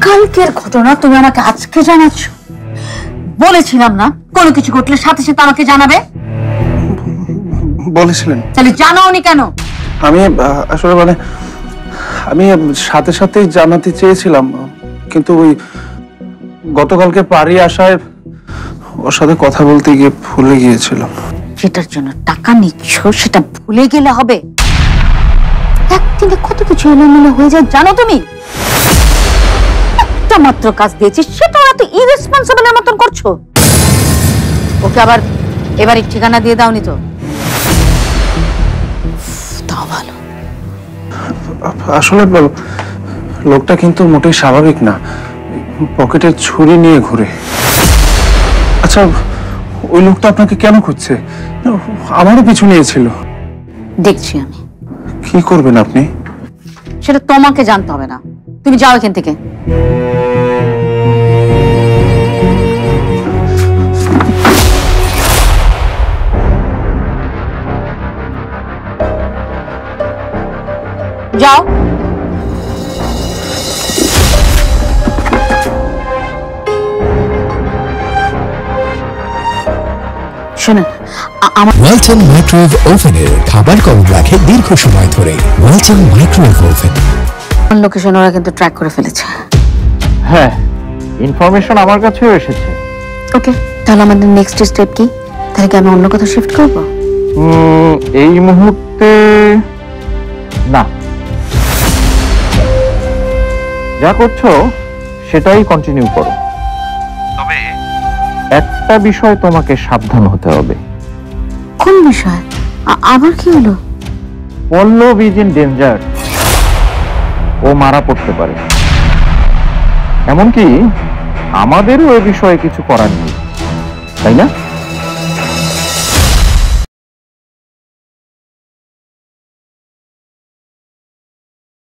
কালকের ঘটনা তুমি আমাকে আজকে জানাচ্ছ? বলেছিলাম না কোনো কিছু ঘটলে সাথে সাথে আমাকে জানাবে? বলেছিলেন। তাহলে জানাওনি কেন? আমি আসলে মানে আমি সাথে সাথেই জানাতে চেয়েছিলাম, কিন্তু ওই গতকালকে পারি আসায় ওর সাথে কথা বলতে গিয়ে ভুলে গিয়েছিলাম। যেটার জন্য টাকা নিচ্ছ সেটা ভুলে গেলে হবে? একদিনে কত কিছু এলোমেলো হয়ে যায় জানো তুমি? একটা মাত্র কাজ দিয়েছি সেটা এত ইরেসপন্সিবলের মতন করছো। ওকে আবার এবারে ঠিকানা দিয়ে দাওনি তো? তাও ভালো। আসলে লোকটা কিন্তু মোটেই স্বাভাবিক না, পকেটে ছুরি নিয়ে ঘুরে। আচ্ছা, ওই লোকটা আপনাকে কেন খুঁজছে? আমারও পিছু নিয়েছিল। দেখছি আমি। কি করবেন আপনি? সেটা তোমাকে জানতে হবে না, তুমি যাও এখান থেকে। যাও। শোনেন, ওয়ালটন মাইক্রোওয়েভ ওভেনের খাবার গরম রাখে দীর্ঘ সময় ধরে। Walton microwave oven. লোকেশন ওরা কিন্তু ট্র্যাক করে ফেলেছে। হ্যাঁ, ইনফরমেশন আমার কাছেও এসেছে। ওকে, তাহলে আমাদের নেক্সট স্টেপ কি? তাহলে কি আমি অন্য কোথাও শিফট করব? এই মুহূর্তে না, যা করছো সেটাই কন্টিনিউ করো। তবে একটা বিষয় তোমাকে সাবধান হতে হবে। কোন বিষয়? আবার কি হলো? পল্লব ইজ ইন ডেঞ্জার। ও মারা পড়তে পারে, এমনকি আমাদেরও এ বিষয়ে কিছু করার নেই, তাই না?